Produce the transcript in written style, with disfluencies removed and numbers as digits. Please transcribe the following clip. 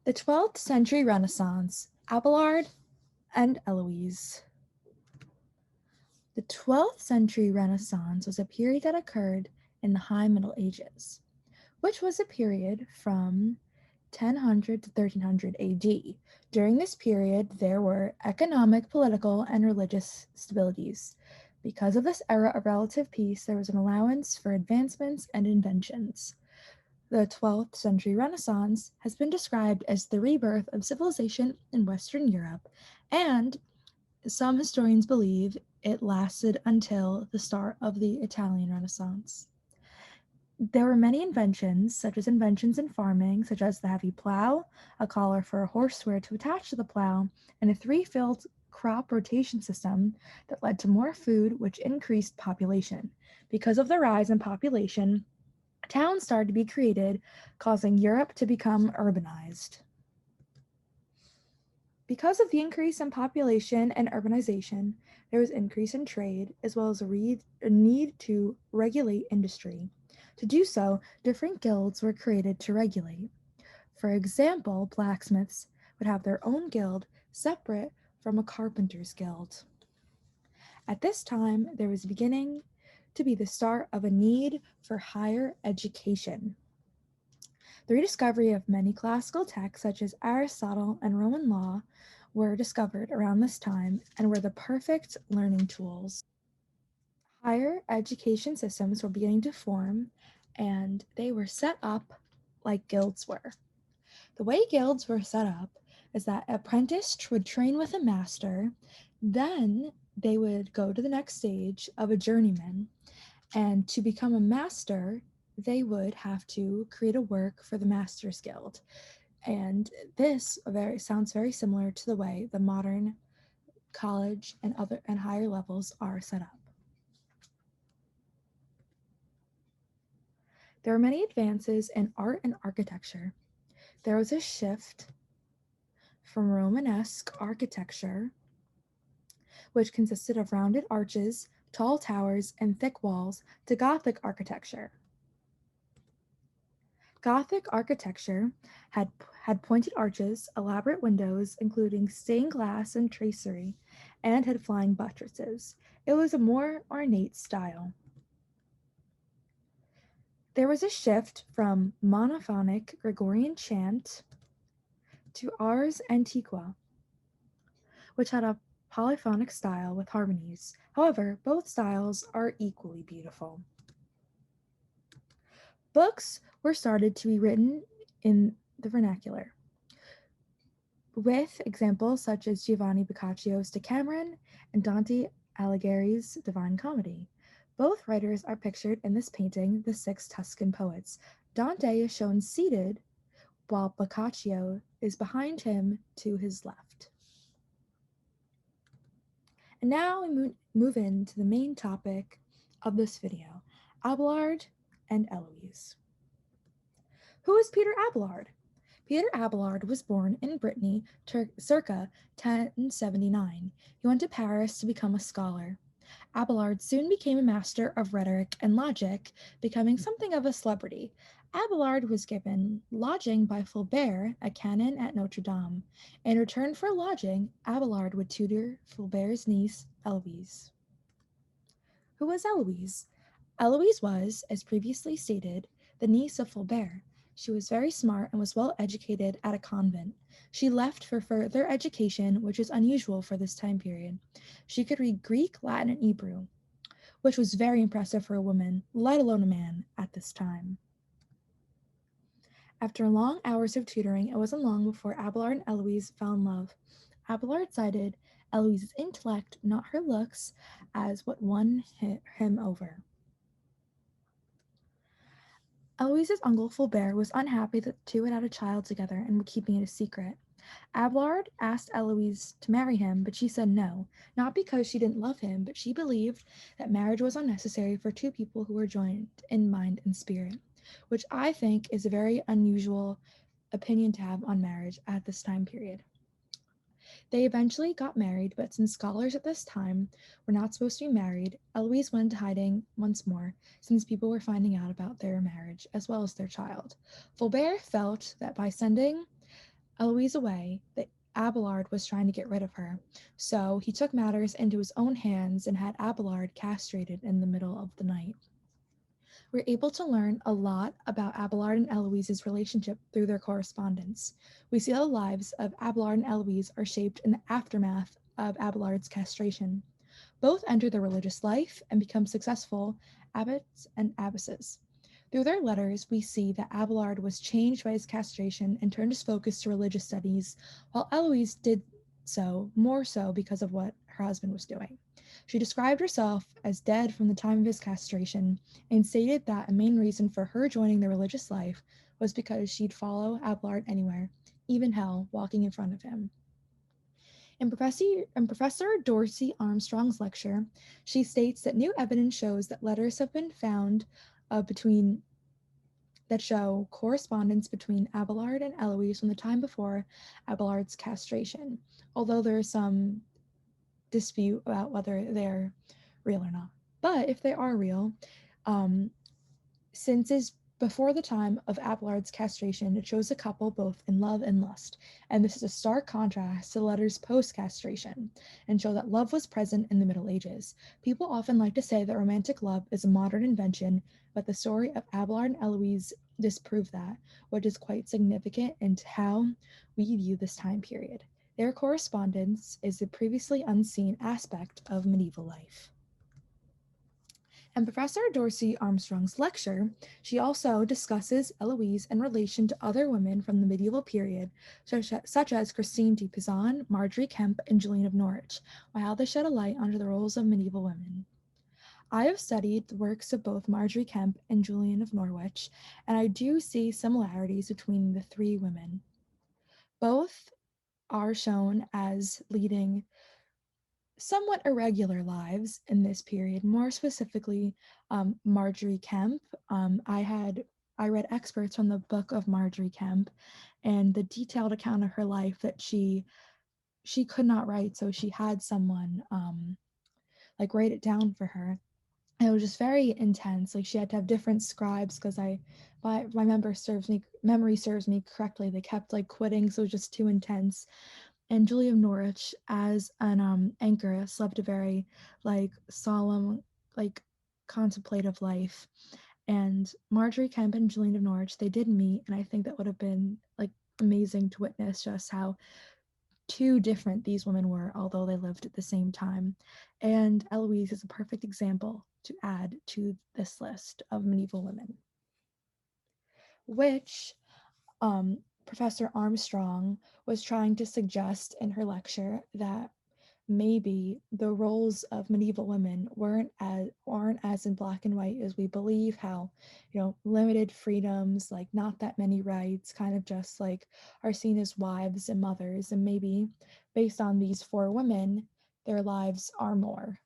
The 12th century Renaissance, Abelard and Heloise. The 12th century Renaissance was a period that occurred in the High Middle Ages, which was a period from 1000 to 1300 AD. During this period, there were economic, political, and religious stabilities. Because of this era of relative peace, there was an allowance for advancements and inventions. The 12th century Renaissance has been described as the rebirth of civilization in Western Europe, and some historians believe it lasted until the start of the Italian Renaissance. There were many inventions, such as inventions in farming, such as the heavy plow, a collar for a horseware to attach to the plow, and a three-field crop rotation system that led to more food, which increased population. Because of the rise in population, towns started to be created, causing Europe to become urbanized. Because of the increase in population and urbanization, there was increase in trade as well as a need to regulate industry. To do so, different guilds were created to regulate. For example, blacksmiths would have their own guild separate from a carpenter's guild. At this time, there was beginning to be the start of a need for higher education. The rediscovery of many classical texts, such as Aristotle and Roman law, were discovered around this time and were the perfect learning tools. Higher education systems were beginning to form, and they were set up like guilds were. The way guilds were set up is that an apprentice would train with a master, then they would go to the next stage of a journeyman, and to become a master, they would have to create a work for the Master's Guild. And this sounds very similar to the way the modern college and other and higher levels are set up. There were many advances in art and architecture. There was a shift from Romanesque architecture, which consisted of rounded arches, tall towers, and thick walls, to Gothic architecture. Gothic architecture had pointed arches, elaborate windows, including stained glass and tracery, and had flying buttresses. It was a more ornate style. There was a shift from monophonic Gregorian chant to ars antiqua, which had a polyphonic style with harmonies. However, both styles are equally beautiful. Books were started to be written in the vernacular, with examples such as Giovanni Boccaccio's Decameron and Dante Alighieri's Divine Comedy. Both writers are pictured in this painting, The Six Tuscan Poets. Dante is shown seated, while Boccaccio is behind him to his left. And now we move into the main topic of this video, Abelard and Heloise. Who is Peter Abelard? Peter Abelard was born in Brittany circa 1079. He went to Paris to become a scholar. Abelard soon became a master of rhetoric and logic, becoming something of a celebrity. Abelard was given lodging by Fulbert, a canon at Notre Dame. In return for lodging, Abelard would tutor Fulbert's niece, Heloise. Who was Heloise? Heloise was, as previously stated, the niece of Fulbert. She was very smart and was well educated at a convent. She left for further education, which is unusual for this time period. She could read Greek, Latin, and Hebrew, which was very impressive for a woman, let alone a man, at this time. After long hours of tutoring, it wasn't long before Abelard and Heloise fell in love. Abelard cited Heloise's intellect, not her looks, as what won him over. Heloise's uncle Fulbert was unhappy that the two had a child together and were keeping it a secret. Abelard asked Heloise to marry him, but she said no, not because she didn't love him, but she believed that marriage was unnecessary for two people who were joined in mind and spirit, which I think is a very unusual opinion to have on marriage at this time period. They eventually got married, but since scholars at this time were not supposed to be married, Heloise went into hiding once more, since people were finding out about their marriage as well as their child. Fulbert felt that by sending Eloise away, that Abelard was trying to get rid of her. So he took matters into his own hands and had Abelard castrated in the middle of the night. We're able to learn a lot about Abelard and Eloise's relationship through their correspondence. We see how the lives of Abelard and Eloise are shaped in the aftermath of Abelard's castration. Both enter the religious life and become successful abbots and abbesses. Through their letters, we see that Abelard was changed by his castration and turned his focus to religious studies, while Eloise did so more so because of what her husband was doing. She described herself as dead from the time of his castration and stated that a main reason for her joining the religious life was because she'd follow Abelard anywhere, even hell, walking in front of him. In Professor Dorsey Armstrong's lecture, she states that new evidence shows that letters have been found between that show correspondence between Abelard and Eloise from the time before Abelard's castration, although there is some dispute about whether they're real or not. But if they are real, um, since is before the time of Abelard's castration, it shows a couple both in love and lust, and this is a stark contrast to the letters post-castration, and show that love was present in the Middle Ages. People often like to say that romantic love is a modern invention, but the story of Abelard and Eloise disprove that, which is quite significant into how we view this time period. Their correspondence is a previously unseen aspect of medieval life. In Professor Dorsey Armstrong's lecture, she also discusses Eloise in relation to other women from the medieval period, such as Christine de Pizan, Margery Kempe, and Julian of Norwich, while how they shed a light onto the roles of medieval women. I have studied the works of both Margery Kempe and Julian of Norwich, and I do see similarities between the three women. Both are shown as leading somewhat irregular lives in this period. More specifically, Margery Kempe. I read excerpts from the book of Margery Kempe, and the detailed account of her life that she could not write, so she had someone like write it down for her. And it was just very intense. Like she had to have different scribes because my memory serves me correctly. They kept like quitting, so it was just too intense. And Julia of Norwich as an anchoress lived a very like solemn, like contemplative life. And Margery Kempe and Julian of Norwich, they did meet, and I think that would have been like amazing to witness just how too different these women were, although they lived at the same time. And Eloise is a perfect example to add to this list of medieval women, which Professor Armstrong was trying to suggest in her lecture that maybe the roles of medieval women aren't as in black and white as we believe, how limited freedoms, like not that many rights, kind of just like are seen as wives and mothers, and maybe based on these four women their lives are more